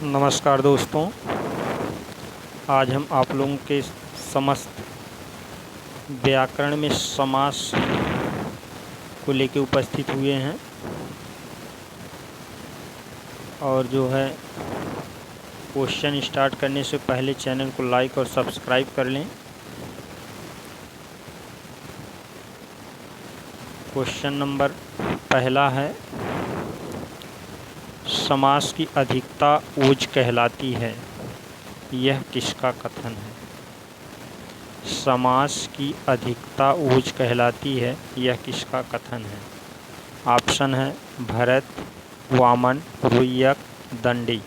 नमस्कार दोस्तों। आज हम आप लोगों के समस्त व्याकरण में समास को लेकर उपस्थित हुए हैं और जो है क्वेश्चन स्टार्ट करने से पहले चैनल को लाइक और सब्सक्राइब कर लें। क्वेश्चन नंबर पहला है, समास की अधिकता ओज कहलाती है, यह किसका कथन है? समास की अधिकता ओज कहलाती है, यह किसका कथन है? ऑप्शन है भरत, वामन, रुय्यक, दंडी।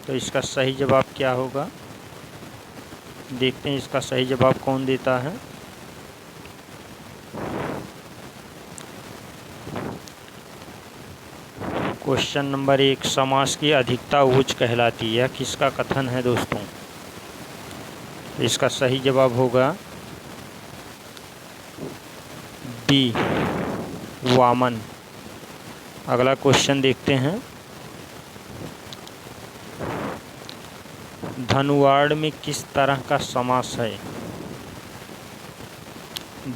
तो इसका सही जवाब क्या होगा? देखते हैं इसका सही जवाब कौन देता है। क्वेश्चन नंबर 1, समास की अधिकता ओज कहलाती है, किसका कथन है दोस्तों? इसका सही जवाब होगा बी, वामन। अगला क्वेश्चन देखते हैं, धनुवाण में किस तरह का समास है?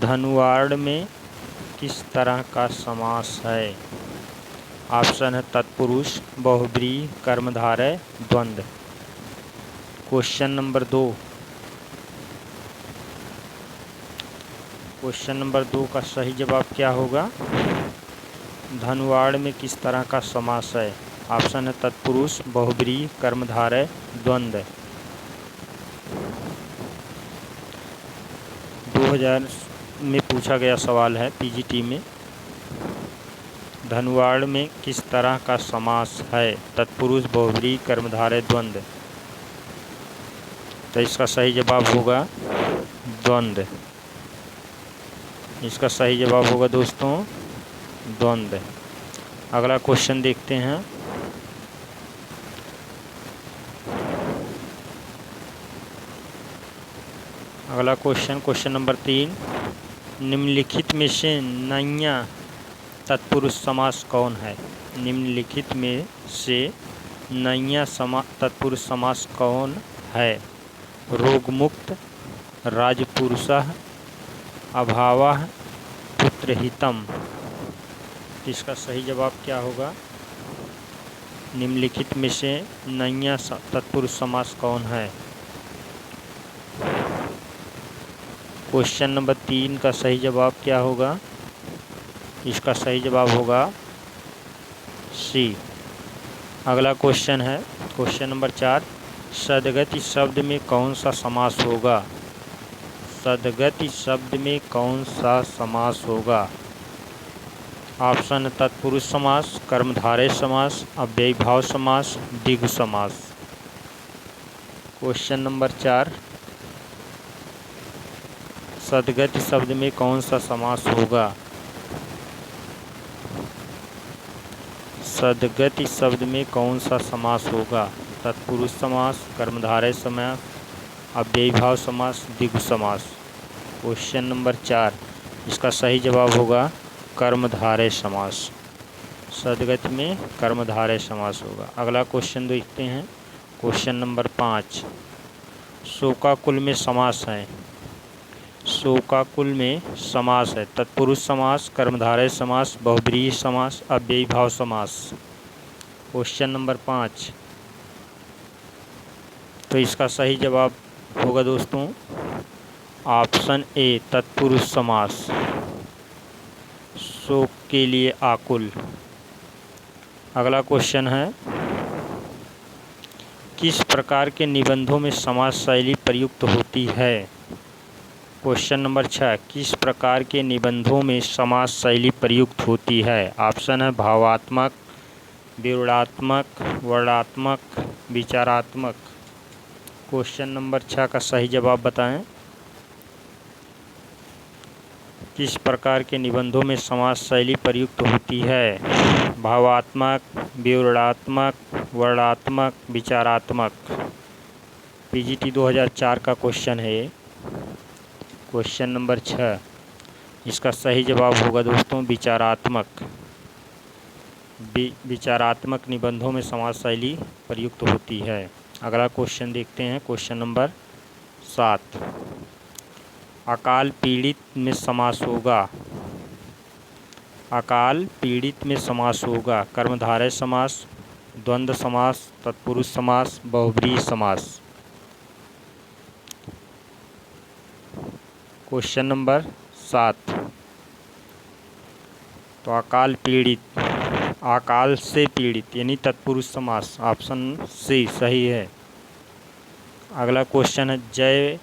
धनुवाण में किस तरह का समास है? ऑप्शन है तत्पुरुष, बहुब्रीहि, कर्मधारय, द्वंद्व। क्वेश्चन नंबर 2, क्वेश्चन नंबर 2 का सही जवाब क्या होगा? धनुवाण में किस तरह का समास है? ऑप्शन है तत्पुरुष, बहुब्रीहि, कर्मधारय, द्वंद्व। 2000 में पूछा गया सवाल है पीजीटी में, धनुवाण में किस तरह का समास है? तत्पुरुष, बहुब्रीहि, कर्मधारय, द्वंद्व। तो इसका सही जवाब होगा द्वंद्व। इसका सही जवाब होगा दोस्तों द्वंद्व। अगला क्वेश्चन देखते हैं, अगला क्वेश्चन नंबर 3, निम्नलिखित में से नैया तत्पुरुष समास कौन है? निम्नलिखित में से नैया तत्पुरुष समास कौन है? रोगमुक्त, राजपुरुषः, अभावः, पुत्रहितम्। इसका सही जवाब क्या होगा? निम्नलिखित में से नैया तत्पुरुष समास कौन है? क्वेश्चन नंबर 3 का सही जवाब क्या होगा? इसका सही जवाब होगा सी। अगला क्वेश्चन है क्वेश्चन नंबर 4, सदगति शब्द में कौन सा समास होगा? सदगति शब्द में कौन सा समास होगा? ऑप्शन तत्पुरुष समास, कर्मधारय समास, अव्ययीभाव समास, द्विगु समास। क्वेश्चन नंबर 4, सदगति शब्द में कौन सा समास होगा? सदगति शब्द में कौन सा समास होगा? तत्पुरुष समास, कर्मधारय समास, अव्ययीभाव समास, द्विगु समास। क्वेश्चन नंबर 4, इसका सही जवाब होगा कर्मधारय समास। सदगति में कर्मधारय समास होगा। अगला क्वेश्चन देखते हैं, क्वेश्चन नंबर 5, शोकाकुल में समास है। शोकाकुल में समास है, तत्पुरुष समास, कर्मधारय समास, बहुब्रीहि समास, अव्ययीभाव समास। क्वेश्चन नंबर 5, तो इसका सही जवाब होगा दोस्तों ऑप्शन ए, तत्पुरुष समास। शोक के लिए आकुल। अगला क्वेश्चन है, किस प्रकार के निबंधों में समास शैली प्रयुक्त होती है? क्वेश्चन नंबर 6, किस प्रकार के निबंधों में समास शैली प्रयुक्त होती है? ऑप्शन है भावात्मक, विवरणात्मक, वर्णनात्मक, विचारात्मक। क्वेश्चन नंबर 6 का सही जवाब बताएं। किस प्रकार के निबंधों में समास शैली प्रयुक्त होती है? भावात्मक, विवरणात्मक, वर्णनात्मक, विचारात्मक। पीजीटी 2004 का क्वेश्चन है ये। क्वेश्चन नंबर 6, इसका सही जवाब होगा दोस्तों विचारात्मक। विचारात्मक निबंधों में समास शैली प्रयुक्त होती है। अगला क्वेश्चन देखते हैं, क्वेश्चन नंबर 7। अकाल पीड़ित में समास होगा। अकाल पीड़ित में समास होगा कर्मधारय समास, द्वंद्व समास, तत्पुरुष समास, बहुब्रीहि समास। Question number 7। तो अकाल पीड़ित, अकाल से पीड़ित यानी तत्पुरुष समास, ऑप्शन सी सही है। अगला क्वेश्चन है, जय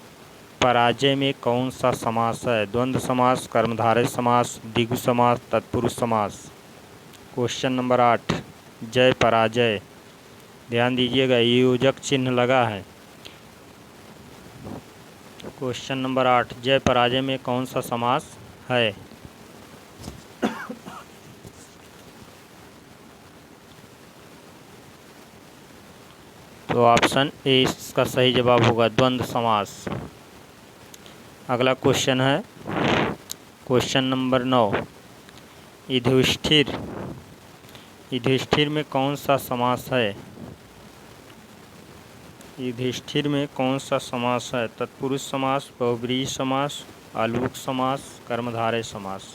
पराजय में कौन सा समास है? द्वंद्व समास, कर्मधारय समास, द्विगु समास, तत्पुरुष समास। Question number 8। जय पराजय, ध्यान दीजिएगा योजक चिन्ह लगा है। क्वेश्चन नंबर 8, जय पराजय में कौन सा समास है? तो ऑप्शन ए इसका सही जवाब होगा, द्वंद्व समास। अगला क्वेश्चन है, क्वेश्चन नंबर 9। युधिष्ठिर, युधिष्ठिर में कौन सा समास है? युधिष्ठिर में कौन सा समास है? तत्पुरुष समास, बहुब्रीहि समास, आलूक समास, कर्मधारय समास।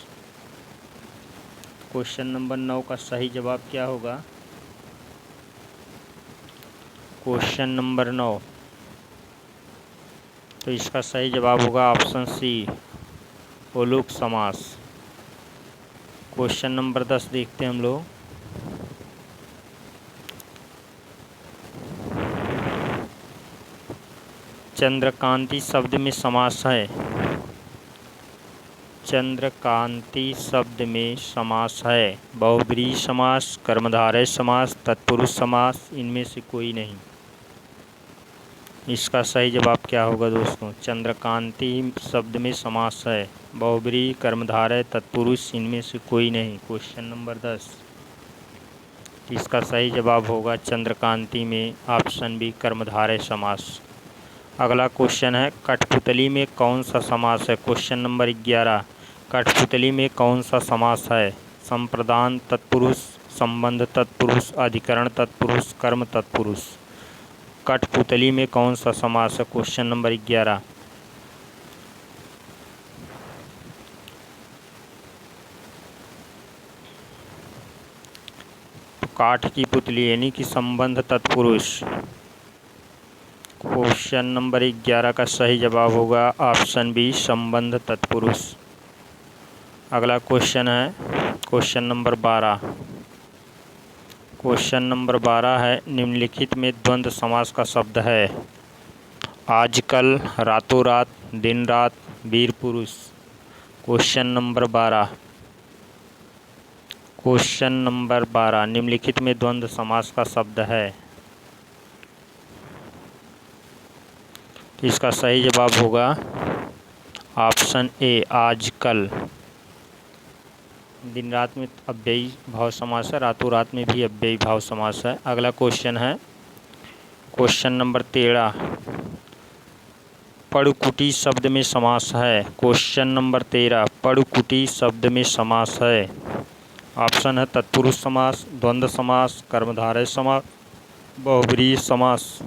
क्वेश्चन नंबर 9 का सही जवाब क्या होगा? क्वेश्चन नंबर 9, तो इसका सही जवाब होगा ऑप्शन सी, ओलूक समास। क्वेश्चन नंबर 10 देखते हैं हम लोग। चंद्रकांति शब्द में समास है। चंद्रकांति शब्द में समास है। बहुब्रीहि समास, कर्मधारय समास, तत्पुरुष समास, इनमें से कोई नहीं। इसका सही जवाब क्या होगा दोस्तों? चंद्रकांति शब्द में समास है। बहुब्रीहि, कर्मधारय, तत्पुरुष, इनमें से कोई नहीं। क्वेश्चन नंबर 10, इसका सही जवाब होगा चंद्रकांति में ऑप्शन बी, कर्मधारय समास। अगला क्वेश्चन है, कठपुतली में कौन सा समास है? Question number 11। कठपुतली में कौन सा समास है? संप्रदान तत्पुरुष, संबंध तत्पुरुष, अधिकरण तत्पुरुष, कर्म तत्पुरुष। कठपुतली में कौन सा समास है? Question number 11। काठ की पुतली यानी कि संबंध तत्पुरुष। क्वेश्चन नंबर 11 का सही जवाब होगा ऑप्शन बी, संबंध तत्पुरुष। अगला क्वेश्चन है, क्वेश्चन नंबर 12। क्वेश्चन नंबर 12 है, निम्नलिखित में द्वंद्व समास का शब्द है। आजकल, रातों रात, दिन रात, वीर पुरुष। Question number 12। क्वेश्चन नंबर 12, निम्नलिखित में द्वंद्व समास का शब्द है। इसका सही जवाब होगा ऑप्शन ए, आजकल। दिन रात में अव्ययी भाव समास है, रातों रात में भी अव्ययी भाव समास है। अगला क्वेश्चन है, क्वेश्चन नंबर 13। पड़ुकुटी शब्द में समास है। क्वेश्चन नंबर 13, पड़ुकुटी शब्द में समास है। ऑप्शन है तत्पुरुष समास, द्वंद्व समास, कर्मधारय समास, बहुब्रीहि समास।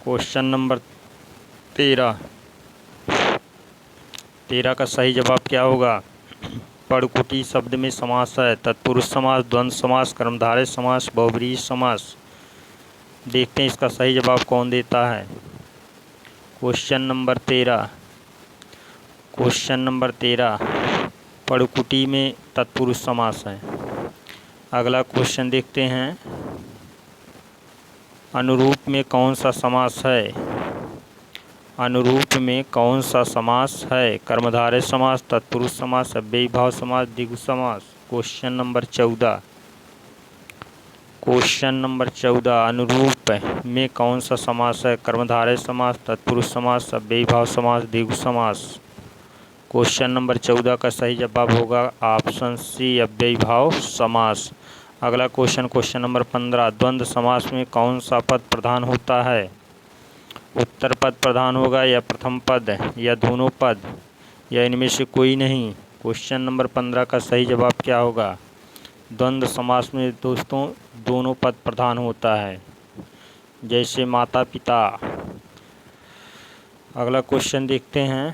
क्वेश्चन नंबर 13 का सही जवाब क्या होगा? पड़कुटी शब्द में समास है। तत्पुरुष समास, द्वंद्व समास, कर्मधारय समास, बहुब्रीहि समास। देखते हैं इसका सही जवाब कौन देता है। Question number 13। क्वेश्चन नंबर 13, पड़कुटी में तत्पुरुष समास है। अगला क्वेश्चन देखते हैं, अनुरूप में कौन सा समास है? अनुरूप में कौन सा समास है? कर्मधारय समास, तत्पुरुष समास, अव्ययी भाव समास, द्विगु समास। Question number 14। क्वेश्चन नंबर 14, अनुरूप में कौन सा समास है? कर्मधारय समास, तत्पुरुष समास, अव्ययी भाव समास, द्विगु समास। क्वेश्चन नंबर 14 का सही जवाब होगा ऑप्शन सी, अव्ययी भाव समास। अगला क्वेश्चन, क्वेश्चन नंबर 15, द्वंद्व समास में कौन सा पद प्रधान होता है? उत्तर पद प्रधान होगा या प्रथम पद या दोनों पद या इनमें से कोई नहीं? क्वेश्चन नंबर 15 का सही जवाब क्या होगा? द्वंद्व समास में दोस्तों दोनों पद प्रधान होता है, जैसे माता पिता। अगला क्वेश्चन देखते हैं,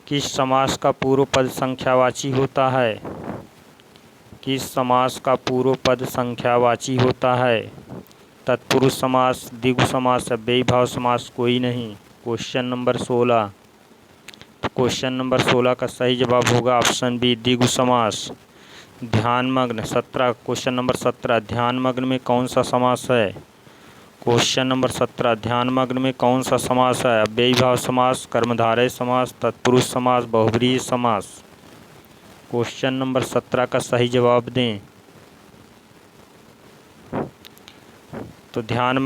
किस समास का पूर्व पद संख्यावाची होता है? किस समास का पूर्व पद संख्यावाची होता है? तत्पुरुष समास, द्विगु समास, अव्ययीभाव समास, कोई नहीं। Question number 16। क्वेश्चन नंबर 16 का सही जवाब होगा ऑप्शन बी, द्विगु समास। ध्यानमग्न 17। क्वेश्चन नंबर 17, ध्यानमग्न में कौन सा समास है? क्वेश्चन नंबर 17, ध्यानमग्न में कौन सा समास है? अव्ययीभाव समास, कर्मधारय समास, तत्पुरुष समास, बहुब्रीहि समास। क्वेश्चन नंबर 17 का सही जवाब दें। तो ध्यान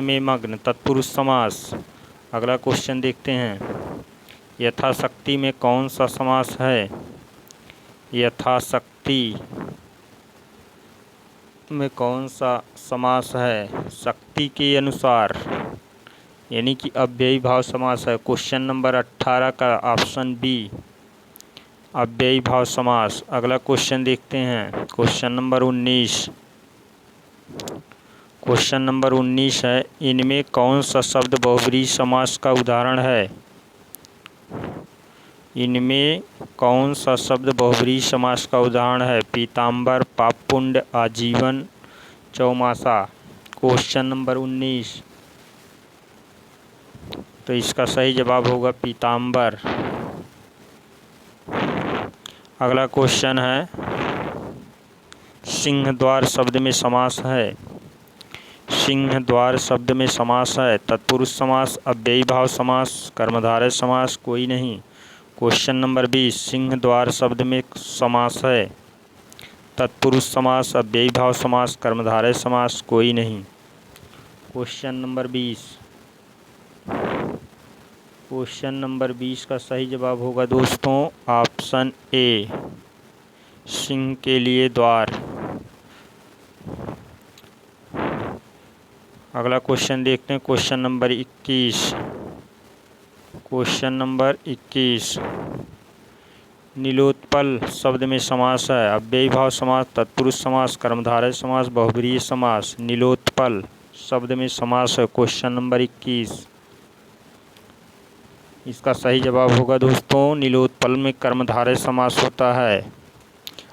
में मग्न तत्पुरुष समास। अगला क्वेश्चन देखते हैं, यथाशक्ति में कौन सा समास है? यथाशक्ति में कौन सा समास है? शक्ति के अनुसार, यानी कि अव्ययीभाव समास है। क्वेश्चन नंबर 18 का ऑप्शन बी, अव्ययीभाव समास। अगला क्वेश्चन देखते हैं, क्वेश्चन नंबर 19। क्वेश्चन नंबर 19 है, इनमें कौन सा शब्द बहुब्रीहि समास का उदाहरण है? इनमें कौन सा शब्द बहुब्रीहि समास का उदाहरण है? पीताम्बर, पापपुण्य, आजीवन, चौमासा। Question number 19। तो इसका सही जवाब होगा पीताम्बर। अगला क्वेश्चन है, सिंहद्वार शब्द में समास है। सिंहद्वार शब्द में समास है। तत्पुरुष समास, अव्ययीभाव समास, कर्मधारय समास, कोई नहीं। क्वेश्चन नंबर 20, सिंहद्वार शब्द में समास है। तत्पुरुष समास, अव्ययीभाव समास, कर्मधारय समास, कोई नहीं। Question number 20। क्वेश्चन नंबर 20 का सही जवाब होगा दोस्तों ऑप्शन ए, सिंह के लिए द्वार। अगला क्वेश्चन देखते हैं, question number 21। Question number 21, Nilotpal शब्द में समास है। अव्ययीभाव समास, तत्पुरुष समास, कर्मधारय समास, बहुब्रीहि समास। नीलोत्पल शब्द में समास है। क्वेश्चन नंबर 21, इसका सही जवाब होगा दोस्तों नीलोत्पल में कर्मधारय समास होता है।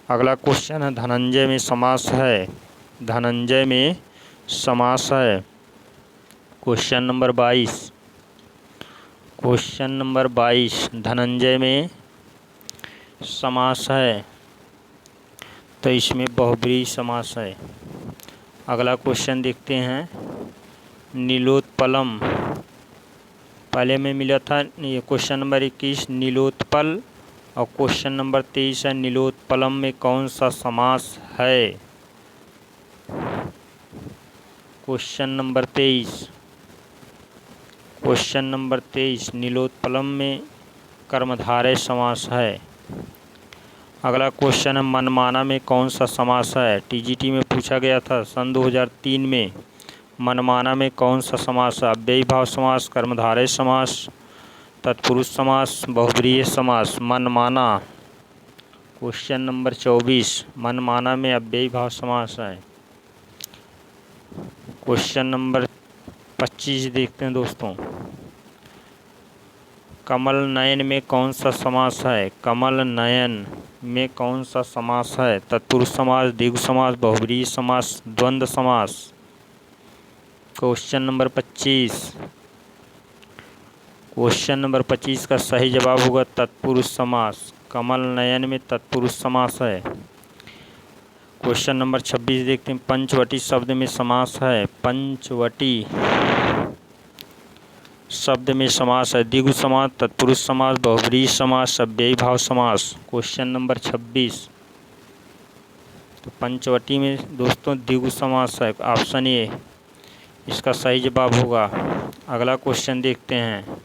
अगला क्वेश्चन है, धनंजय में समास है। धनंजय में समास है। Question number 22। Question number 22, Dhananjay में समास है, तो इसमें बहुब्रीहि समास है। अगला क्वेश्चन देखते हैं, नीलोत्पलम पहले में मिला था। ये क्वेश्चन नंबर 21 नीलोत्पल, और क्वेश्चन नंबर 23 है नीलोत्पलम में कौन सा समास है? Question number 23। क्वेश्चन नंबर 23, नीलोत्पलम में कर्मधारय समास है। अगला क्वेश्चन है, मनमाना में कौन सा समास है? टीजीटी में पूछा गया था सन 2003 में। मनमाना में कौन सा समास है? अव्ययीभाव समास, कर्मधारय समास, तत्पुरुष समास, बहुब्रीहि समास। मनमाना। क्वेश्चन नंबर 24, मनमाना में अव्ययीभाव समास है। क्वेश्चन नंबर 25 देखते हैं दोस्तों, कमल नयन में कौन सा समास है? कमल नयन में कौन सा समास है? तत्पुरुष समास, द्विगु समास, बहुब्रीहि समास, द्वंद्व समास। Question number 25। क्वेश्चन नंबर 25 का सही जवाब होगा तत्पुरुष समास। कमल नयन में तत्पुरुष समास है। क्वेश्चन नंबर 26 देखते हैं, पंचवटी शब्द में समास है। पंचवटी शब्द में समास है। द्विगु समास, तत्पुरुष समास, बहुब्रीहि समास, अव्ययीभाव समास। क्वेश्चन नंबर 26, तो पंचवटी में दोस्तों द्विगु समास है, ऑप्शन ए इसका सही जवाब होगा। अगला क्वेश्चन देखते हैं,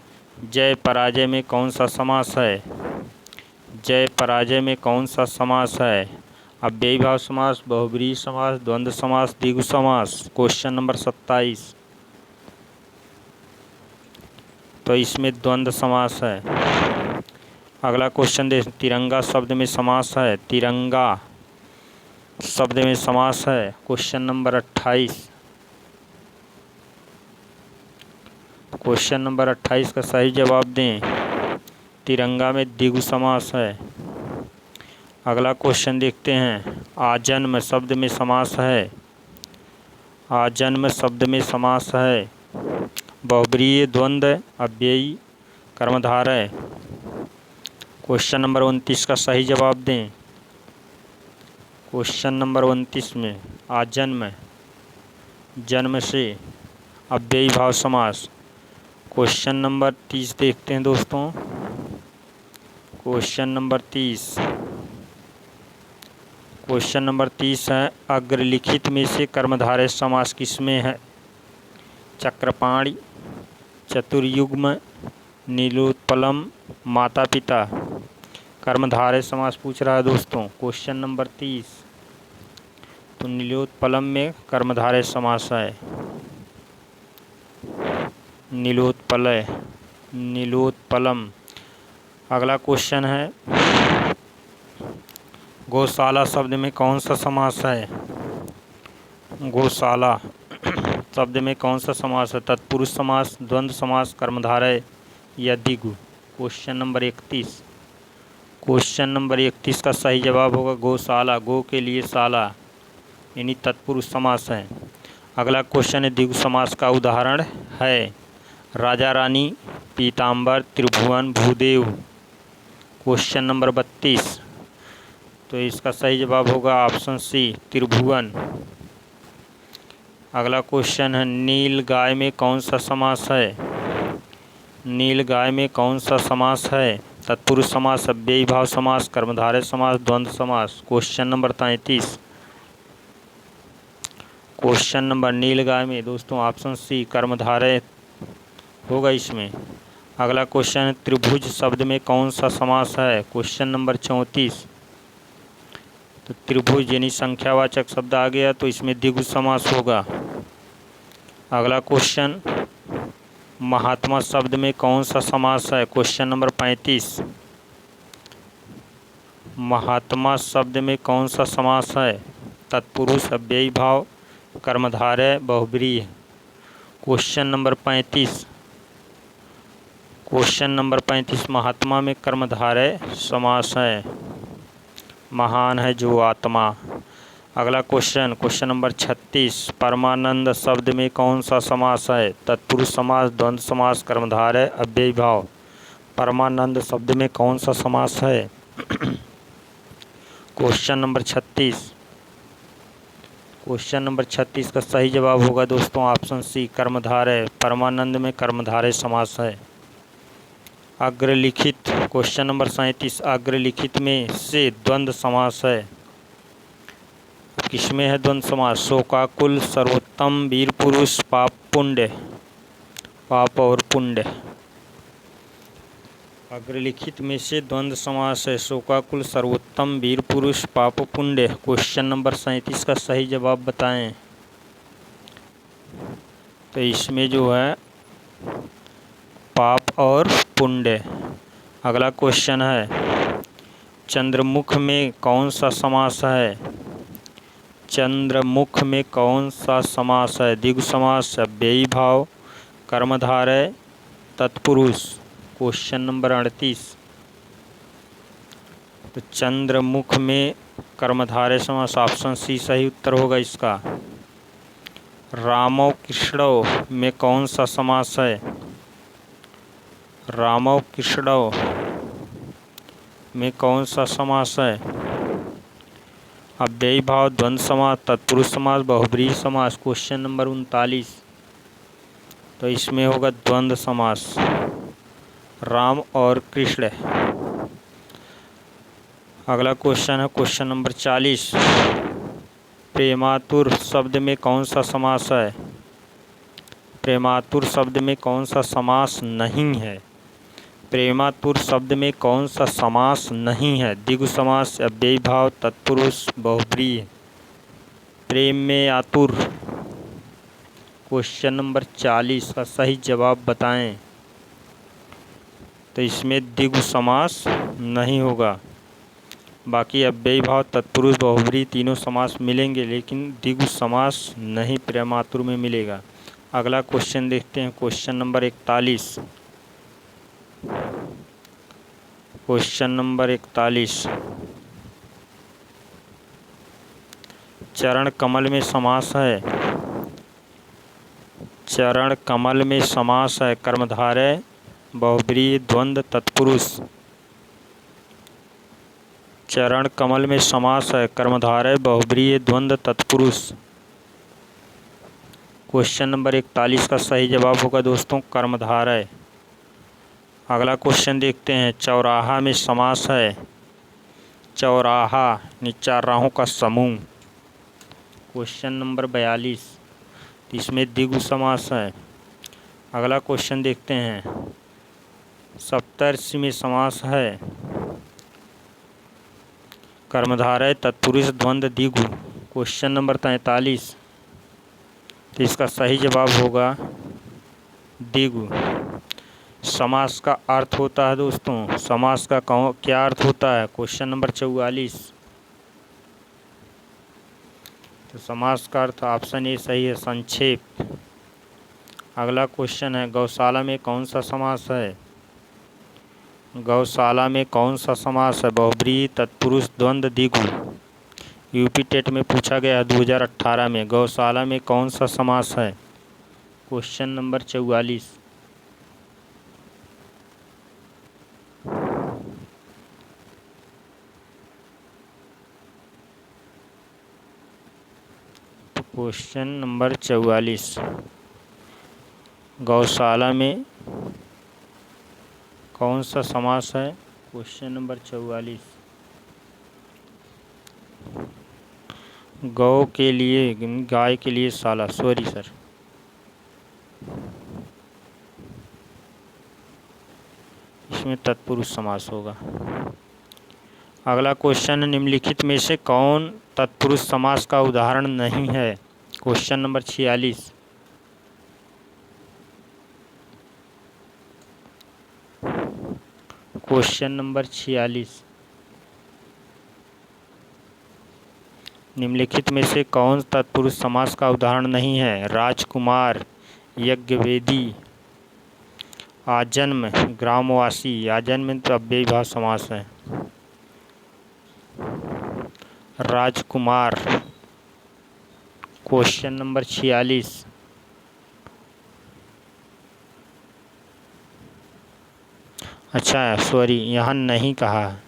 जय पराजय में कौन सा समास है? जय पराजय में कौन सा समास है? अव्ययीभाव समास, बहुब्रीहि समास, द्वंद्व समास, द्विगु समास। क्वेश्चन नंबर 27, तो इसमें द्वंद्व समास है। अगला क्वेश्चन देख, तिरंगा शब्द में समास है, तिरंगा शब्द में समास है। Question number 28। क्वेश्चन नंबर 28 का सही जवाब दें। तिरंगा में द्विगु समास है। अगला क्वेश्चन देखते हैं, आजन्म शब्द में समास है, आजन्म शब्द में समास है। बहुब्रीहि द्वंद्व अव्ययी कर्मधारय। क्वेश्चन नंबर 29 का सही जवाब दें। क्वेश्चन नंबर 29 में आजन्म, जन्म से, अव्ययी भाव समास। क्वेश्चन नंबर 30 देखते हैं दोस्तों। क्वेश्चन नंबर 30, क्वेश्चन नंबर 30 है, अग्रलिखित में से कर्मधारय समास किसमें है? चक्रपाणि, चतुर्युग्म, नीलोत्पलम, माता पिता। कर्मधारय समास पूछ रहा है दोस्तों क्वेश्चन नंबर 30। तो नीलोत्पलम में कर्मधारय समास है, नीलोत्पलय, नीलोत्पलम। अगला क्वेश्चन है, गौशाला शब्द में कौन सा समास है? गौशाला शब्द में कौन सा समास है? तत्पुरुष समास, द्वंद्व समास, कर्मधारय या द्विगु। Question number 31। क्वेश्चन नंबर 31 का सही जवाब होगा गौशाला। गो के लिए शाला यानी तत्पुरुष समास है। अगला क्वेश्चन है, द्विगु समास का उदाहरण है, राजा रानी, पीताम्बर, त्रिभुवन, भूदेव। Question number 32। तो इसका सही जवाब होगा ऑप्शन सी, त्रिभुवन। अगला क्वेश्चन है, नील गाय में कौन सा समास है? नील गाय में कौन सा समास है? तत्पुरुष समास, अव्ययी भाव समास, कर्मधारय समास, द्वंद्व समास। Question number 33। क्वेश्चन नंबर नील गाय में दोस्तों ऑप्शन सी, कर्मधारय होगा इसमें। अगला क्वेश्चन है, त्रिभुज शब्द में कौन सा समास है? Question number 34। तो त्रिभुज यानी संख्यावाचक शब्द आ गया तो इसमें द्विगु समास होगा। अगला क्वेश्चन, महात्मा शब्द में कौन सा समास है? Question number 35। महात्मा शब्द में कौन सा समास है? तत्पुरुष, अव्ययी भाव, कर्मधारय, बहुब्रीहि। Question number 35। क्वेश्चन नंबर 35 महात्मा में कर्मधारय समास है, महान है जो आत्मा। अगला क्वेश्चन, क्वेश्चन नंबर 36, परमानंद शब्द में कौन सा समास है? तत्पुरुष समास, द्वंद्व समास, कर्मधारय, अव्ययी भाव। परमानंद शब्द में कौन सा समास है? Question number 36। क्वेश्चन नंबर 36 का सही जवाब होगा दोस्तों ऑप्शन सी, कर्मधारय। परमानंद में कर्मधारय समास है। अग्रलिखित, क्वेश्चन नंबर 37, अग्रलिखित में से द्वंद्व समास है, किसमें है द्वंद्व समास? शोकाकुल, सर्वोत्तम, वीर पुरुष, पाप पुण्य। पाप और पुण्य। अग्रलिखित में से द्वंद्व समास है, शोकाकुल, सर्वोत्तम, वीर पुरुष, पाप पुण्य। क्वेश्चन नंबर 37 का सही जवाब बताएं। तो इसमें जो है पाप और पुण्य। अगला क्वेश्चन है, चंद्रमुख में कौन सा समास है? चंद्रमुख में कौन सा समास है? द्विगु समास, अव्ययी भाव, कर्मधारय, तत्पुरुष। Question number 38। तो चंद्रमुख में कर्मधारय समास, ऑप्शन सी सही उत्तर होगा इसका। रामौ कृष्णौ में कौन सा समास है? रामौ कृष्णौ में कौन सा समास है? अव्ययी भाव, द्वंद्व समास, तत्पुरुष समास, बहुब्रीहि समास। Question number 39। तो इसमें होगा द्वंद्व समास, राम और कृष्ण। अगला क्वेश्चन है क्वेश्चन नंबर 40, प्रेमातुर शब्द में कौन सा समास है? प्रेमातुर शब्द में कौन सा समास नहीं है? प्रेमातुर शब्द में कौन सा समास नहीं है? द्विगु समास, अव्ययी भाव, तत्पुरुष, बहुब्रीहि। प्रेम में आतुर। क्वेश्चन नंबर 40 का सही जवाब बताएं। तो इसमें द्विगु समास नहीं होगा। बाकी अव्ययी भाव, तत्पुरुष, बहुब्रीहि तीनों समास मिलेंगे, लेकिन द्विगु समास नहीं प्रेमातुर में मिलेगा। अगला क्वेश्चन देखते हैं, क्वेश्चन नंबर 41। क्वेश्चन नंबर 41, चरण कमल में समास है। चरण कमल में समास है, कर्मधारय, बहुब्रीहि, द्वंद्व, तत्पुरुष। चरण कमल में समास है, कर्मधारय, बहुब्रीहि, द्वंद्व, तत्पुरुष। क्वेश्चन नंबर 41 का सही जवाब होगा दोस्तों कर्मधारय। अगला क्वेश्चन देखते हैं, चौराहा में समास है। चौराहा चार का समूह। क्वेश्चन नंबर 42, इसमें द्विगु समास है। अगला क्वेश्चन देखते हैं, सप्तर्षि में समास है। कर्मधारय, तत्पुरुष, द्वंद्व, द्विगु। क्वेश्चन नंबर 43, तो इसका सही जवाब होगा द्विगु। समास का अर्थ होता है दोस्तों, समास का क्या अर्थ होता है? क्वेश्चन नंबर 44, तो समास का अर्थ ऑप्शन ए सही है, संक्षेप। अगला क्वेश्चन है, गौशाला में कौन सा समास है? गौशाला में कौन सा समास है? बहुब्रीहि, तत्पुरुष, द्वंद्व, द्विगु। यूपी टेट में पूछा गया है 2018 में, गौशाला में कौन सा समास है? Question number 44। क्वेश्चन नंबर 44, गौशाला में कौन सा समास है? क्वेश्चन नंबर 44, गौ के लिए, गाय के लिए शाला, सॉरी सर। इसमें तत्पुरुष समास होगा। अगला क्वेश्चन, निम्नलिखित में से कौन तत्पुरुष समास का उदाहरण नहीं है? Question number 46। क्वेश्चन नंबर 46, निम्नलिखित में से कौन तत्पुरुष समास का उदाहरण नहीं है? राजकुमार, यज्ञवेदी, आजन्म, ग्रामवासी। आजन्म तो अव्ययी भाव समास है। राजकुमार। क्वेश्चन नंबर 46, अच्छा सॉरी, यहाँ नहीं कहा है,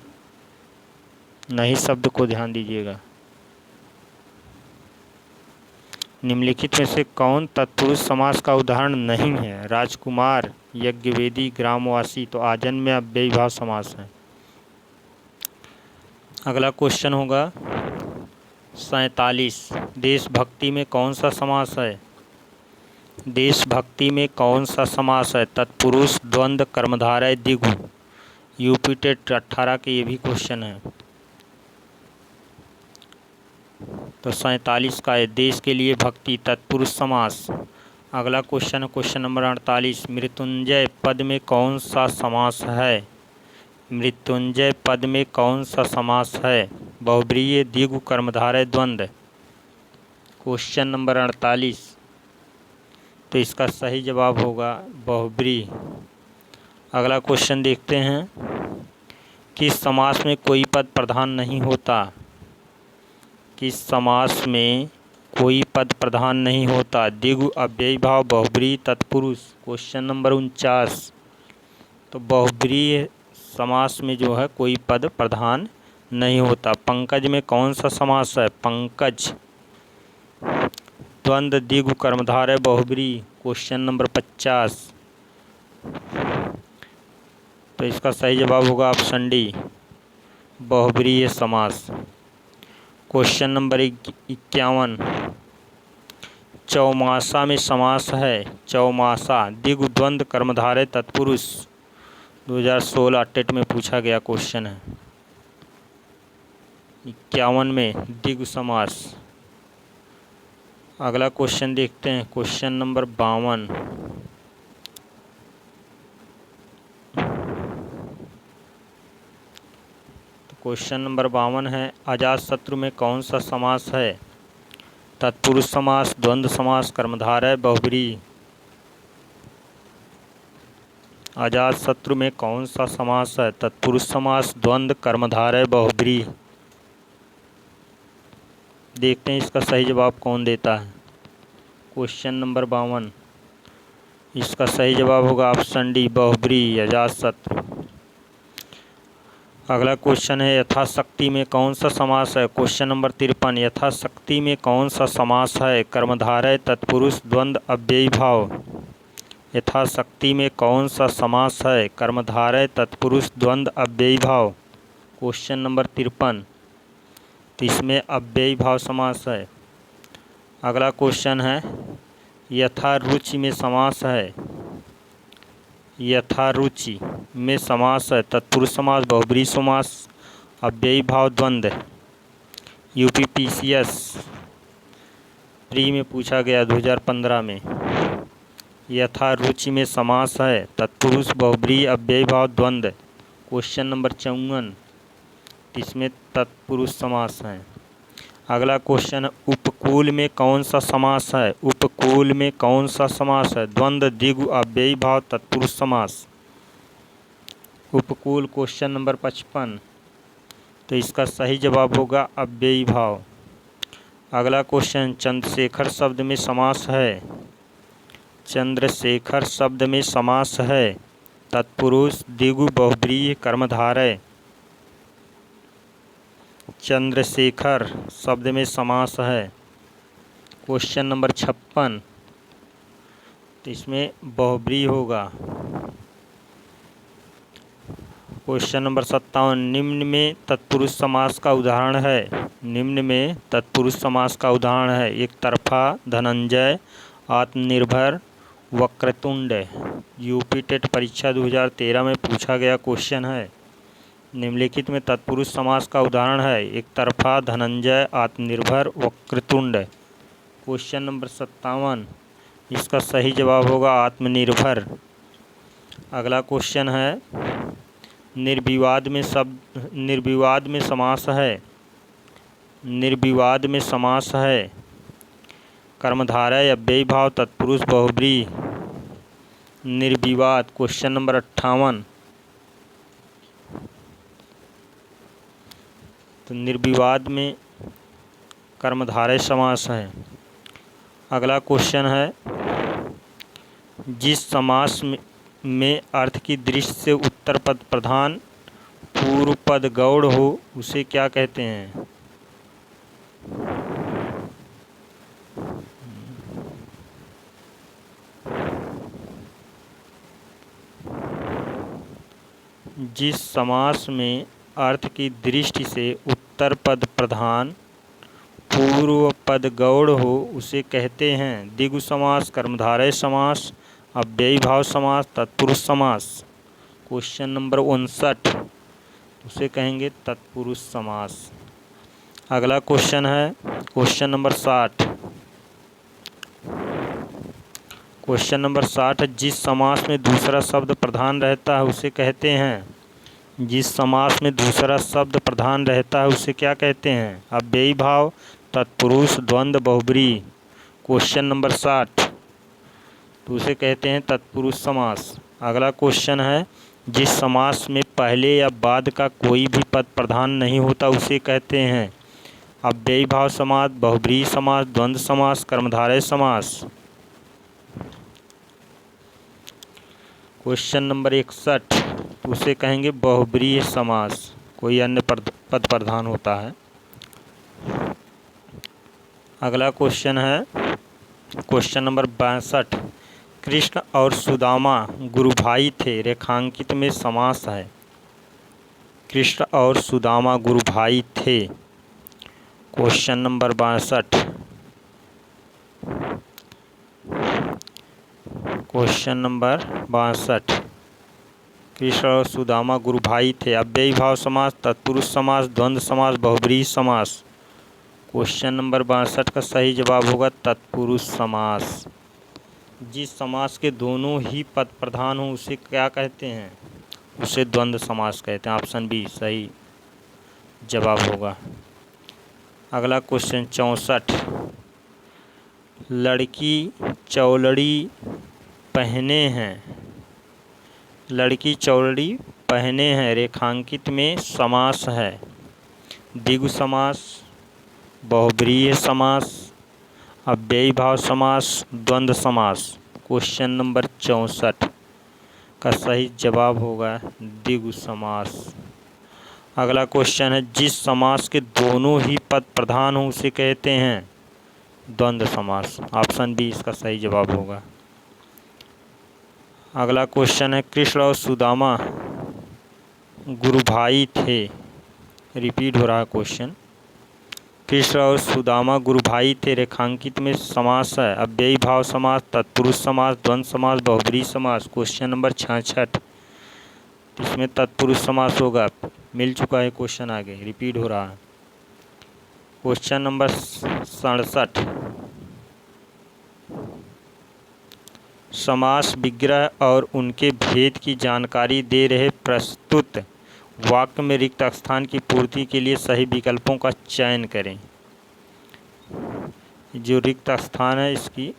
नहीं शब्द को ध्यान दीजिएगा। निम्नलिखित में से कौन तत्पुरुष समास का उदाहरण नहीं है? राजकुमार, यज्ञवेदी, ग्रामवासी। तो आजन्म में अव्ययी भाव समास है। अगला क्वेश्चन होगा 47, देशभक्ति में कौन सा समास है? देशभक्ति में कौन सा समास है? तत्पुरुष, द्वंद्व, कर्मधारय, द्विगु। यूपी टेट 18 के ये भी क्वेश्चन है। तो 47 का है, देश के लिए भक्ति, तत्पुरुष समास। अगला क्वेश्चन है क्वेश्चन नंबर 48, मृत्युंजय पद में कौन सा समास है? मृत्युंजय पद में कौन सा समास है? बहुब्रीहि, द्विगु, कर्मधारय, द्वंद्व। क्वेश्चन नंबर 48, तो इसका सही जवाब होगा बहुब्रीहि। अगला क्वेश्चन देखते हैं, किस समास में कोई पद प्रधान नहीं होता? किस समास में कोई पद प्रधान नहीं होता? द्विगु, अव्ययी भाव, बहुब्रीहि, तत्पुरुष। क्वेश्चन नंबर 49, तो बहुब्रीहि समास में जो है कोई पद प्रधान नहीं होता। पंकज में कौन सा समास है? पंकज, द्वंद्व, द्विगु, कर्मधारय, बहुब्रीहि। क्वेश्चन नंबर 50, तो इसका सही जवाब होगा ऑप्शन डी, बहुब्रीहि समास। क्वेश्चन नंबर 51, चौमासा में समास है। चौमासा, द्विगु, द्वंद्व, कर्मधारय, तत्पुरुष। 2016 टेट में पूछा गया क्वेश्चन है। 51 में द्विगु समास। अगला क्वेश्चन देखते हैं, क्वेश्चन नंबर 52, क्वेश्चन नंबर 52 है, अजातशत्रु में कौन सा समास है? तत्पुरुष समास, द्वंद्व समास, कर्मधारय, बहुब्रीहि। अजातशत्रु में कौन सा समास है? तत्पुरुष समास, द्वंद्व, कर्मधारय, बहुब्रीहि। देखते हैं इसका सही जवाब कौन देता है। क्वेश्चन नंबर 52, इसका सही जवाब होगा ऑप्शन डी, बहुब्रीहि, अजातशत्रु। अगला क्वेश्चन है, यथाशक्ति में कौन सा समास है? क्वेश्चन नंबर 53, यथाशक्ति में कौन सा समास है? कर्मधारय, तत्पुरुष, द्वंद्व, अव्ययी भाव। यथाशक्ति में कौन सा समास है? कर्मधारय, तत्पुरुष, द्वंद्व, अव्ययी भाव। क्वेश्चन नंबर 53, तो इसमें अव्ययी भाव समास है। अगला क्वेश्चन है, यथारुचि में समास है। यथारुचि में समास है। तत्पुरुष समास, बहुब्रीहि समास, अव्ययी भाव, द्वंद्व। यूपीपीसीएस प्री में पूछा गया 2015 में। यथारुचि में समास है। तत्पुरुष, बहुब्रीहि, अव्ययी भाव, द्वंद्व। क्वेश्चन नंबर 54, इसमें तत्पुरुष समास है। अगला क्वेश्चन है, उपकूल में कौन सा समास है? उपकूल में कौन सा समास है? द्वंद्व, द्विगु, अव्ययी भाव, तत्पुरुष समास। उपकूल क्वेश्चन नंबर 55, तो इसका सही जवाब होगा अव्ययी भाव। अगला क्वेश्चन, चंद्रशेखर शब्द में समास है। चंद्रशेखर शब्द में समास है। तत्पुरुष, द्विगु, बहुब्रीहि, कर्मधारय। चंद्रशेखर शब्द में समास है। क्वेश्चन नंबर 56, तो इसमें बहुब्रीहि होगा। क्वेश्चन नंबर 57, निम्न में तत्पुरुष समास का उदाहरण है। निम्न में तत्पुरुष समास का उदाहरण है। एक तरफा, धनंजय, आत्मनिर्भर, वक्रतुंड। यूपी टेट परीक्षा 2013 में पूछा गया क्वेश्चन है। निम्नलिखित में तत्पुरुष समास का उदाहरण है। एक तरफा, धनंजय, आत्मनिर्भर, वक्रतुंड। क्वेश्चन नंबर 57, इसका सही जवाब होगा आत्मनिर्भर। अगला क्वेश्चन है, निर्विवाद में समास है। निर्विवाद में समास है। कर्मधारय, अव्ययी भाव, तत्पुरुष, बहुब्रीहि। निर्विवाद क्वेश्चन नंबर 58, तो निर्विवाद में कर्मधारय समास है। अगला क्वेश्चन है, जिस समास में अर्थ की दृष्टि से उत्तर पद प्रधान, पूर्व पद गौड़ हो, उसे क्या कहते हैं? जिस समास में अर्थ की दृष्टि से उत्तर पद प्रधान, पूर्व पद गौड़ हो, उसे कहते हैं द्विगु समास, कर्मधारय समास, अव्ययी भाव समास, तत्पुरुष समास। क्वेश्चन नंबर 59, उसे कहेंगे तत्पुरुष समास। अगला क्वेश्चन है क्वेश्चन नंबर 60। क्वेश्चन नंबर 60, जिस समास में दूसरा शब्द प्रधान रहता है उसे कहते हैं। जिस समास में दूसरा शब्द प्रधान रहता है उसे क्या कहते हैं? अव्ययी भाव, तत्पुरुष, द्वंद्व, बहुब्रीहि। क्वेश्चन नंबर 60, तो उसे कहते हैं तत्पुरुष समास। अगला क्वेश्चन है, जिस समास में पहले या बाद का कोई भी पद प्रधान नहीं होता उसे कहते हैं अव्ययी भाव समास, बहुब्रीहि समास, द्वंद्व समास, कर्मधारय समास। क्वेश्चन नंबर 61, तो उसे कहेंगे बहुब्रीहि समास, कोई अन्य पद प्रधान होता है। अगला क्वेश्चन है क्वेश्चन नंबर 62, कृष्ण और सुदामा गुरु भाई थे, रेखांकित में समास है। कृष्ण और सुदामा गुरु भाई थे। Question number 62, question number 62, Krishna और सुदामा गुरु भाई थे। अव्ययी भाव समास, तत्पुरुष समास, द्वंद्व समास, बहुब्रीहि समास। क्वेश्चन नंबर 62 का सही जवाब होगा तत्पुरुष समास। जिस समास के दोनों ही पद प्रधान हो उसे क्या कहते हैं? उसे द्वंद्व समास कहते हैं। ऑप्शन बी सही। जवाब होगा। अगला क्वेश्चन 64, लड़की चौलड़ी पहने हैं, लड़की चौलड़ी पहने हैं रेखांकित में समास है द्विगु समास, बहुब्रीहि समास, अव्ययी भाव समास, द्वंद्व समास। क्वेश्चन नंबर 64 का सही जवाब होगा द्विगु समास। अगला क्वेश्चन है, जिस समास के दोनों ही पद प्रधान हो उसे कहते हैं द्वंद्व समास। ऑप्शन बी इसका सही जवाब होगा। अगला क्वेश्चन है, कृष्ण और सुदामा गुरु भाई थे। रिपीट हो रहा क्वेश्चन। कृष्ण और सुदामा गुरु भाई थे रेखांकित में समास है अव्ययी भाव समास, तत्पुरुष समास, द्वंद्व समास, बहुब्रीहि समास। क्वेश्चन नंबर 66, इसमें तत्पुरुष समास होगा। मिल चुका है क्वेश्चन, आगे रिपीट हो रहा है। क्वेश्चन नंबर 67, समास विग्रह और उनके भेद की जानकारी दे रहे प्रस्तुत वाक्य में रिक्त स्थान की पूर्ति के लिए सही विकल्पों का चयन करें। जो रिक्त स्थान है इसकी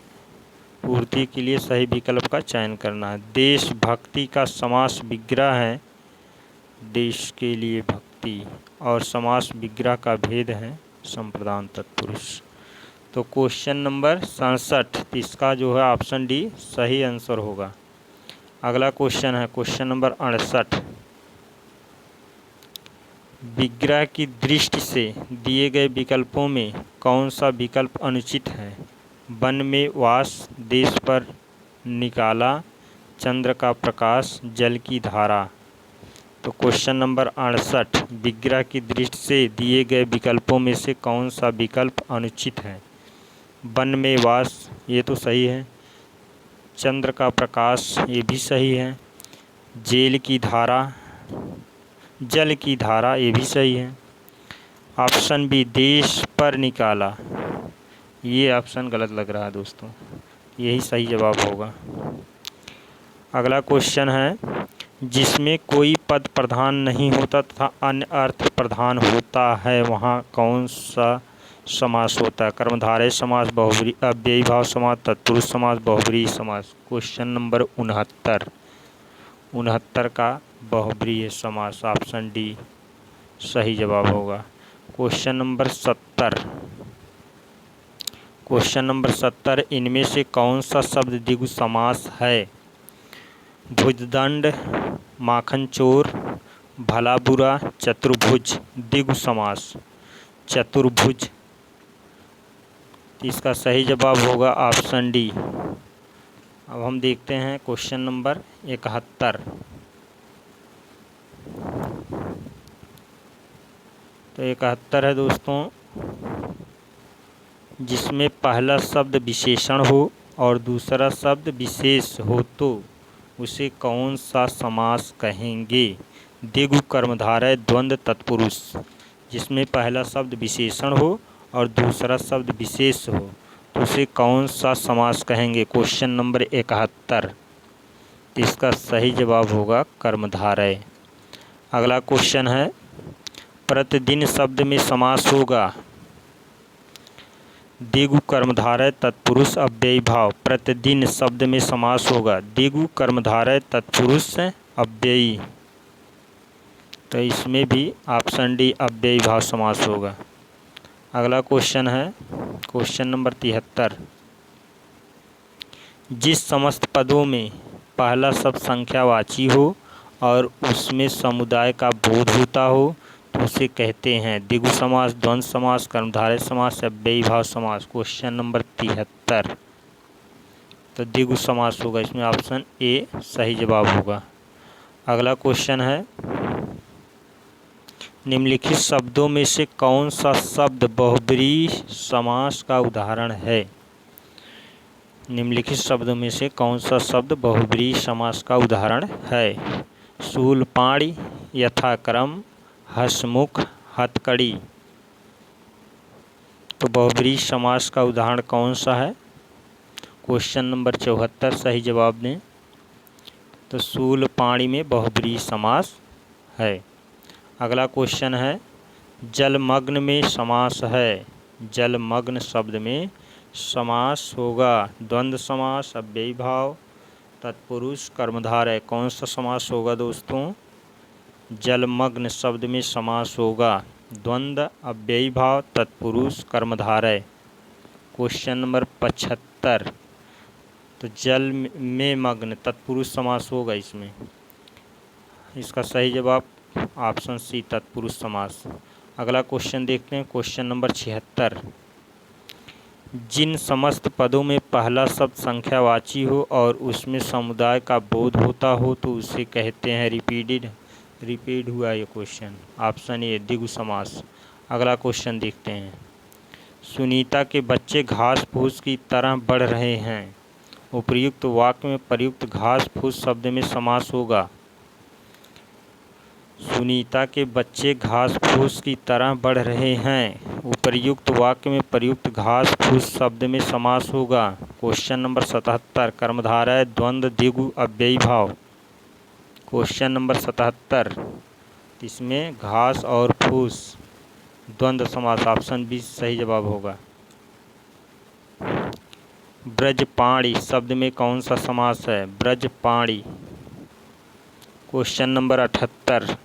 पूर्ति के लिए सही विकल्प का चयन करना है। देशभक्ति का समास विग्रह है देश के लिए भक्ति, और समास विग्रह का भेद है संप्रदान तत्पुरुष। तो क्वेश्चन नंबर 67, इसका जो है ऑप्शन डी सही आंसर होगा। अगला क्वेश्चन है क्वेश्चन नंबर 68, विग्रह की दृष्टि से दिए गए विकल्पों में कौन सा विकल्प अनुचित है? वन में वास, देश पर निकाला, चंद्र का प्रकाश, जल की धारा। तो क्वेश्चन नंबर 68, विग्रह की दृष्टि से दिए गए विकल्पों में से कौन सा विकल्प अनुचित है? वन में वास, ये तो सही है। चंद्र का प्रकाश, ये भी सही है। जेल की धारा, जल की धारा, ये भी सही है। ऑप्शन बी देश पर निकाला, ये ऑप्शन गलत लग रहा है दोस्तों, यही सही जवाब होगा। अगला क्वेश्चन है, जिसमें कोई पद प्रधान नहीं होता तथा अन्य अर्थ प्रधान होता है वहाँ कौन सा समास होता है? कर्मधारय समास, बहुब्रीहि अव्ययी भाव समास, तत्पुरुष समास, बहुब्रीहि समास। क्वेश्चन नंबर 69 का बहुब्रीहि समास, ऑप्शन डी सही जवाब होगा। क्वेश्चन नंबर 70, इनमें से कौन सा शब्द द्विगु समास है? भुजदंड, माखन चोर, भला बुरा, चतुर्भुज। द्विगु समास चतुर्भुज, इसका सही जवाब होगा ऑप्शन डी। अब हम देखते हैं क्वेश्चन नंबर 71। तो 71 है दोस्तों, जिसमें पहला शब्द विशेषण हो और दूसरा शब्द विशेष हो तो उसे कौन सा समास कहेंगे? द्विगु, कर्मधारय, द्वंद्व, तत्पुरुष। जिसमें पहला शब्द विशेषण हो और दूसरा शब्द विशेष हो तो उसे कौन सा समास कहेंगे? क्वेश्चन नंबर 71, इसका सही जवाब होगा कर्मधारय। अगला क्वेश्चन है, प्रतिदिन शब्द में समास होगा द्विगु, कर्मधारय, तत्पुरुष, अव्ययी भाव। प्रतिदिन शब्द में समास होगा द्विगु, कर्मधारय, तत्पुरुष, अव्ययी। तो इसमें भी ऑप्शन डी अव्ययी भाव समास होगा। अगला क्वेश्चन है क्वेश्चन नंबर 73, जिस समस्त पदों में पहला शब्द संख्यावाची हो और उसमें समुदाय का बोध होता हो तो उसे कहते हैं द्विगु समास, द्वंद्व समास, कर्मधारय समास, अव्ययी भाव समास। क्वेश्चन नंबर 73, तो द्विगु समास होगा, इसमें ऑप्शन ए सही जवाब होगा। अगला क्वेश्चन है, निम्नलिखित शब्दों में से कौन सा शब्द बहुब्रीहि समास का उदाहरण है? निम्नलिखित शब्दों में से कौन सा शब्द बहुब्रीहि समास का उदाहरण है? शूलपाणि, यथाक्रम, हसमुख, हथकड़ी। तो बहुब्रीहि समास का उदाहरण कौन सा है? क्वेश्चन नंबर 74 सही जवाब दें। तो शूलपाणि में बहुब्रीहि समास है। अगला क्वेश्चन है, जलमग्न में समास है, जलमग्न शब्द में समास होगा। द्वंद्व समास, अव्ययी भाव, तत्पुरुष, कर्मधारय। कौन सा समास होगा दोस्तों? जलमग्न शब्द में समास होगा। द्वंद्व, अव्ययी भाव, तत्पुरुष, कर्मधारय। Question number 75। तो जल में मग्न तत्पुरुष समास होगा इसमें। इसका सही जवाब ऑप्शन सी, तत्पुरुष समास। अगला क्वेश्चन देखते हैं, क्वेश्चन नंबर 76। जिन समस्त पदों में पहला शब्द संख्यावाची हो और उसमें समुदाय का बोध होता हो तो उसे कहते हैं रिपीट हुआ ये क्वेश्चन। ऑप्शन ए, द्विगु समास। अगला क्वेश्चन देखते हैं। सुनीता के बच्चे घास फूस की तरह बढ़ रहे हैं। उपर्युक्त वाक्य में प्रयुक्त घास फूस शब्द में समास होगा। सुनीता के बच्चे घास फूस की तरह बढ़ रहे हैं। उपर्युक्त वाक्य में प्रयुक्त घास फूस शब्द में समास होगा। Question number 77। कर्मधारय, द्वंद्व, द्विगु, अव्ययी भाव। Question number 77। इसमें घास और फूस द्वंद्व समास। ऑप्शन बी सही जवाब होगा। ब्रजपाणी शब्द में कौन सा समास है? ब्रजपाणी। Question number 78।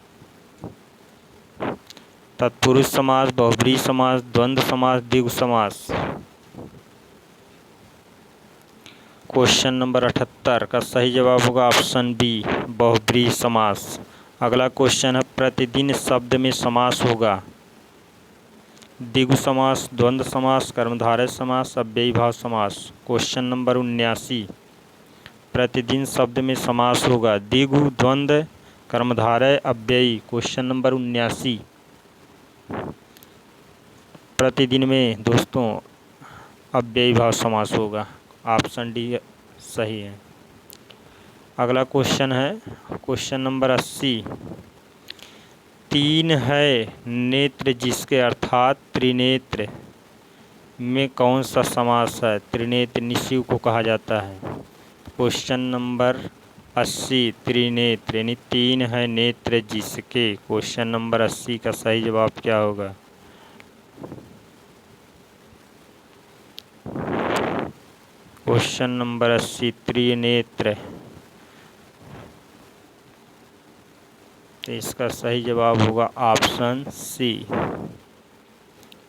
तत्पुरुष समास, बहुब्रीहि समास, द्वंद्व समास, द्विगु समास। क्वेश्चन नंबर 78 का सही जवाब होगा ऑप्शन बी, बहुब्रीहि समास। अगला क्वेश्चन है, प्रतिदिन शब्द में समास होगा। द्विगु समास, द्वंद्व समास, कर्मधारय समास, अव्ययी भाव समास। Question number 79। प्रतिदिन शब्द में समास होगा। द्विगु, द्वंद्व, कर्मधारय, अव्ययी। Question number 79। प्रतिदिन में दोस्तों अव्ययी भाव समास होगा। ऑप्शन डी सही है। अगला क्वेश्चन है क्वेश्चन नंबर 80। तीन है नेत्र जिसके अर्थात त्रिनेत्र में कौन सा समास है? त्रिनेत्र निशिव को कहा जाता है। Question number 80। त्रिनेत्र यानी तीन है नेत्र जिसके। क्वेश्चन नंबर 80 का सही जवाब क्या होगा? Question number 80 Trinetra. तो इसका सही जवाब होगा ऑप्शन सी,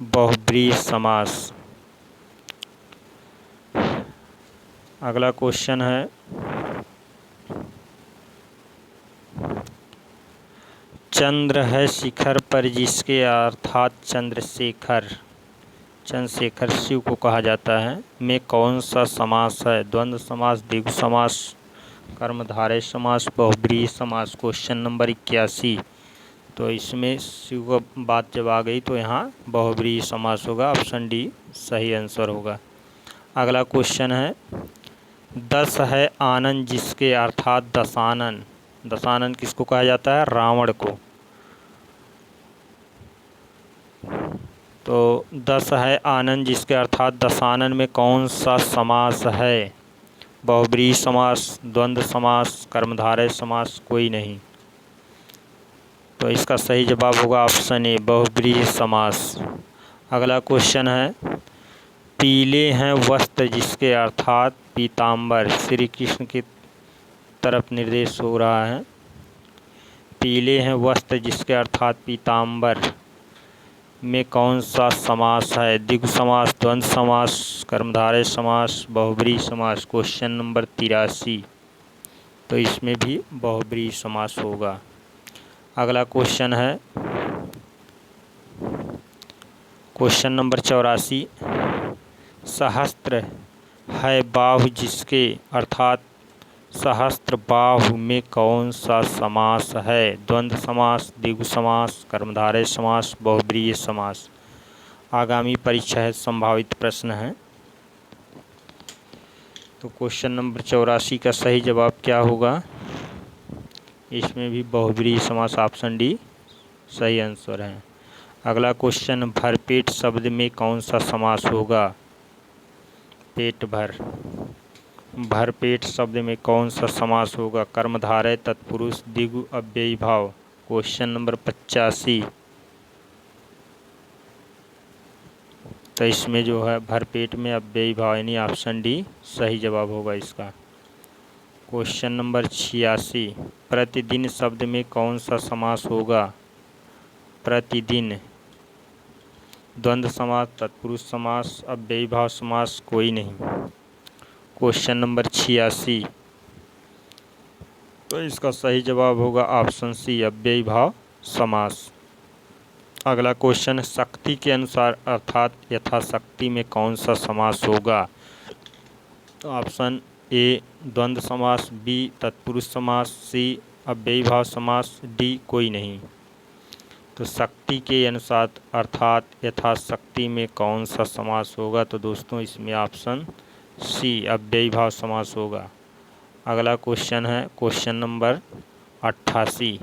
बहुब्रीहि समास। अगला क्वेश्चन है चंद्र है शिखर पर जिसके अर्थात चंद्रशेखर, चंद्रशेखर शिव को कहा जाता है, में कौन सा समास है? द्वंद्व समास, द्विगु समास, कर्मधारय समास, बहुब्रीहि समास। Question number 81। तो इसमें शिव का बात जब आ गई तो यहाँ बहुब्रीहि समास होगा। ऑप्शन डी सही आंसर होगा। अगला क्वेश्चन है 10 है आनन जिसके अर्थात दशानन। दशानन किसको कहा जाता है? रावण को। तो 10 है आनंद जिसके अर्थात दशानन में कौन सा समास है? बहुब्रीहि समास, द्वंद्व समास, कर्मधारय समास, कोई नहीं। तो इसका सही जवाब होगा ऑप्शन ए, बहुब्रीहि समास। अगला क्वेश्चन है पीले हैं वस्त्र जिसके अर्थात पीताम्बर। श्री कृष्ण की तरफ निर्देश हो रहा है। पीले हैं वस्त्र जिसके अर्थात पीताम्बर में कौन सा समास है? द्विगु समास, द्वंद्व समास, कर्मधारय समास, बहुब्रीहि समास। Question number 83। तो इसमें भी बहुब्रीहि समास होगा। अगला क्वेश्चन है क्वेश्चन नंबर 84। सहस्त्र है बाहु जिसके अर्थात सहस्त्र बाहु में कौन सा समास है? द्वंद्व समास, द्विगु समास, कर्मधारय समास, बहुब्रीहि समास। आगामी परीक्षा है संभावित प्रश्न है। तो क्वेश्चन नंबर 84 का सही जवाब क्या होगा? इसमें भी बहुब्रीहि समास। ऑप्शन डी सही आंसर है। अगला क्वेश्चन भरपेट शब्द में कौन सा समास होगा? पेट भर। भरपेट शब्द में कौन सा समास होगा? कर्मधारय, तत्पुरुष, द्विगु, अव्ययी भाव। Question number 85। तो इसमें जो है भरपेट में अव्ययी भाव यानी ऑप्शन डी सही जवाब होगा इसका। क्वेश्चन नंबर 86, प्रतिदिन शब्द में कौन सा समास होगा? प्रतिदिन, द्वंद्व समास, तत्पुरुष समास, अव्ययी भाव समास, कोई नहीं। क्वेश्चन नंबर 86, तो इसका सही जवाब होगा ऑप्शन सी अव्ययी भाव समास। अगला क्वेश्चन, शक्ति के अनुसार अर्थात यथाशक्ति में कौन सा समास होगा? तो ऑप्शन ए द्वंद्व समास, बी तत्पुरुष समास, सी अव्ययी भाव समास, डी कोई नहीं। तो शक्ति के अनुसार अर्थात यथाशक्ति में कौन सा समास होगा? तो दोस्तों इसमें ऑप्शन सी अव्ययी भाव समास होगा। अगला क्वेश्चन है क्वेश्चन नंबर 88।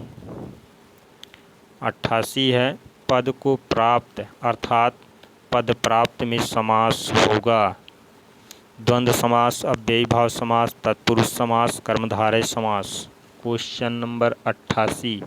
88 है, पद को प्राप्त अर्थात पद प्राप्त में समास होगा? द्वंद्व समास, अव्ययी भाव समास, तत्पुरुष समास, कर्मधारय समास। क्वेश्चन नंबर 88,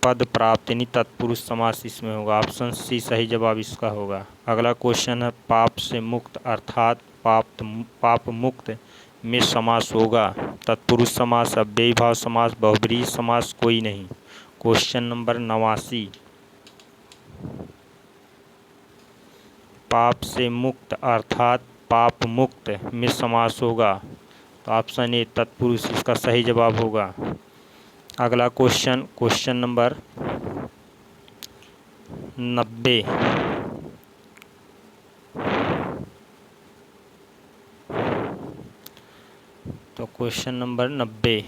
पद प्राप्त यानी तत्पुरुष समास इसमें होगा। ऑप्शन सी सही जवाब इसका होगा। अगला क्वेश्चन है, पाप से मुक्त अर्थात पाप मुक्त में समास होगा? तत्पुरुष समास, अव्ययी भाव समास, बहुब्रीहि समास, कोई नहीं। क्वेश्चन नंबर 89, पाप से मुक्त अर्थात पाप मुक्त में समास होगा? तो ऑप्शन ए तत्पुरुष इसका सही जवाब होगा। अगला क्वेश्चन क्वेश्चन नंबर 90। तो क्वेश्चन नंबर 90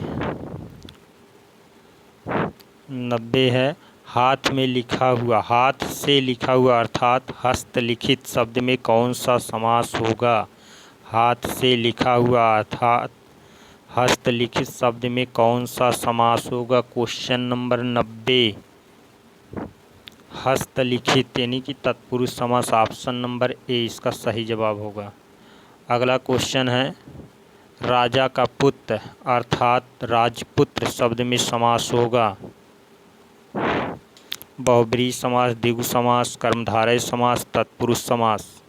है, हाथ में लिखा हुआ, हाथ से लिखा हुआ अर्थात हस्तलिखित शब्द में कौन सा समास होगा? हाथ से लिखा हुआ अर्थात हस्तलिखित शब्द में कौन सा समास होगा? क्वेश्चन नंबर 90, हस्तलिखित यानी कि तत्पुरुष समास, ऑप्शन नंबर ए इसका सही जवाब होगा। अगला क्वेश्चन है, राजा का पुत्र अर्थात राजपुत्र शब्द में समास होगा? बहुब्रीहि समास, द्विगु समास, कर्मधारय समास, तत्पुरुष समास।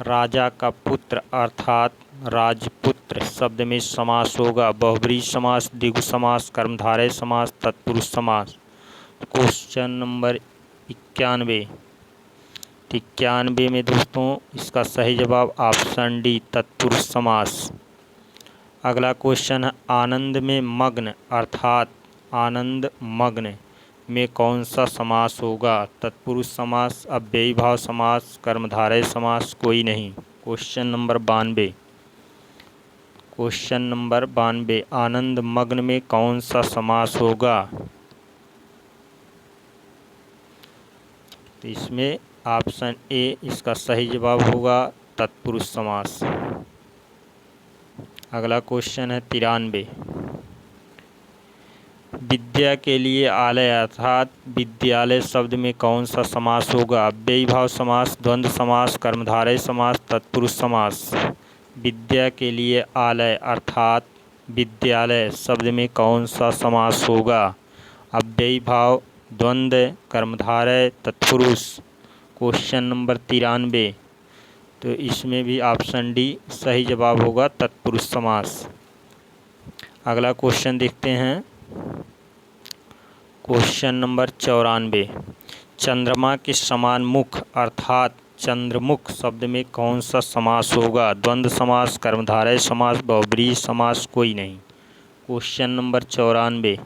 राजा का पुत्र अर्थात राजपुत्र शब्द में समास होगा? बहुब्रीहि समास, द्विगु समास, कर्मधारय समास, तत्पुरुष समास। Question number 91। 91 में दोस्तों इसका सही जवाब ऑप्शन डी तत्पुरुष समास। अगला क्वेश्चन है, आनंद में मग्न अर्थात आनंद मग्न में कौन सा समास होगा? तत्पुरुष समास, अव्ययी भाव समास, कर्मधारय समास, कोई नहीं। Question number 92। क्वेश्चन नंबर 92, आनंद मग्न में कौन सा समास होगा? तो इसमें ऑप्शन ए इसका सही जवाब होगा तत्पुरुष समास। अगला क्वेश्चन है 93। विद्या के लिए आलय अर्थात विद्यालय शब्द में कौन सा समास होगा? अव्ययी भाव समास, द्वंद्व समास, कर्मधारय समास, तत्पुरुष समास। विद्या के लिए आलय अर्थात विद्यालय शब्द में कौन सा समास होगा? अव्ययी भाव, द्वंद्व, कर्मधारय, तत्पुरुष। क्वेश्चन नंबर 93, तो इसमें भी ऑप्शन डी सही जवाब होगा तत्पुरुष समास। अगला क्वेश्चन देखते हैं क्वेश्चन नंबर 94। चंद्रमा के समान मुख अर्थात चंद्रमुख शब्द में कौन सा समास होगा? द्वंद्व समास, कर्मधारय समास, बहुब्रीहि समास, कोई नहीं। क्वेश्चन नंबर 94,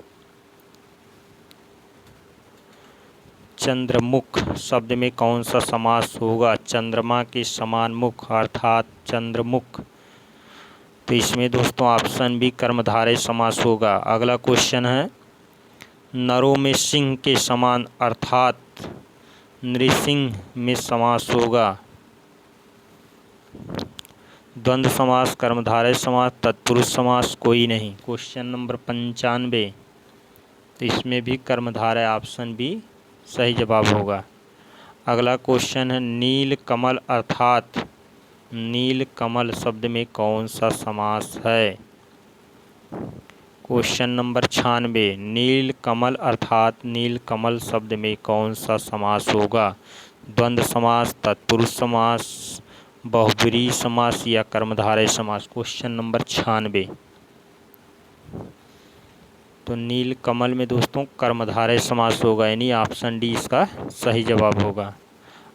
चंद्रमुख शब्द में कौन सा समास होगा? चंद्रमा के समान मुख अर्थात चंद्रमुख। तो इसमें दोस्तों ऑप्शन बी कर्मधारय समास होगा। अगला क्वेश्चन है, नरों में सिंह के समान अर्थात नृसिंह में समास होगा? द्वंद्व समास, कर्मधारय समास, तत्पुरुष समास, कोई नहीं। क्वेश्चन नंबर 95, तो इसमें भी कर्मधारय ऑप्शन बी सही जवाब होगा। अगला क्वेश्चन है, नील कमल अर्थात नील कमल शब्द में कौन सा समास है? क्वेश्चन नंबर 96, नील कमल अर्थात नील कमल शब्द में कौन सा समास होगा? द्वंद्व समास, तत्पुरुष समास, बहुब्रीहि समास या कर्मधारय समास। Question number 96। तो नील कमल में दोस्तों कर्मधारय समास होगा, यानी ऑप्शन डी इसका सही जवाब होगा।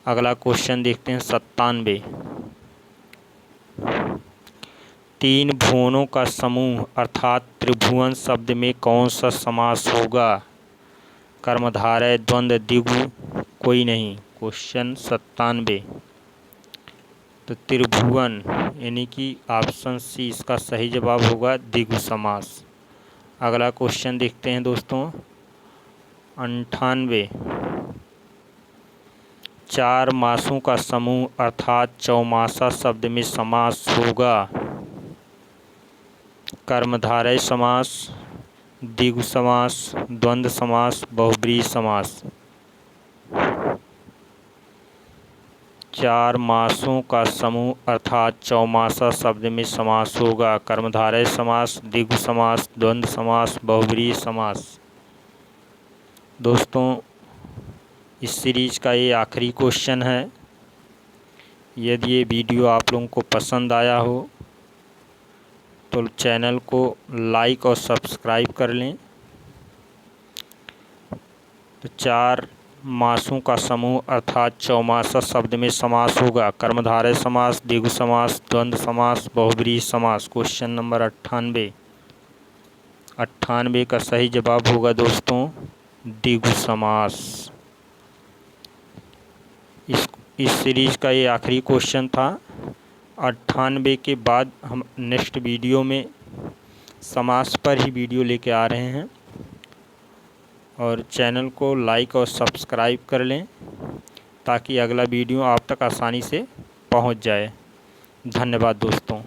अगला क्वेश्चन देखते हैं 97। तीन भुवनों का समूह अर्थात त्रिभुवन शब्द में कौन सा समास होगा? कर्मधारय, द्वंद्व, द्विगु, कोई नहीं। क्वेश्चन 97। तो त्रिभुवन यानी कि ऑप्शन सी इसका सही जवाब होगा, द्विगु समास। अगला क्वेश्चन देखते हैं दोस्तों 98। चार मासों का समूह अर्थात चौमासा शब्द में समास होगा? कर्मधारय समास, द्विगु समास, द्वंद्व समास, बहुब्रीहि समास। चार मासों का समूह अर्थात चौमासा शब्द में समास होगा? कर्मधारय समास, द्विगु समास, द्वंद्व समास, बहुब्रीहि समास। दोस्तों इस सीरीज का ये आखिरी क्वेश्चन है। यदि ये वीडियो आप लोगों को पसंद आया हो तो चैनल को लाइक और सब्सक्राइब कर लें। तो चार मासों का समूह अर्थात चौमासा शब्द में समास होगा? कर्मधारय समास, द्विगु समास, द्वंद्व समास, बहुब्रीहि समास। Question number 98। 98 का सही जवाब होगा दोस्तों द्विगु समास। इस सीरीज का ये आखिरी क्वेश्चन था। 98 के बाद हम नेक्स्ट वीडियो में समास पर ही वीडियो लेके आ रहे हैं, और चैनल को लाइक और सब्सक्राइब कर लें ताकि अगला वीडियो आप तक आसानी से पहुंच जाए। धन्यवाद दोस्तों।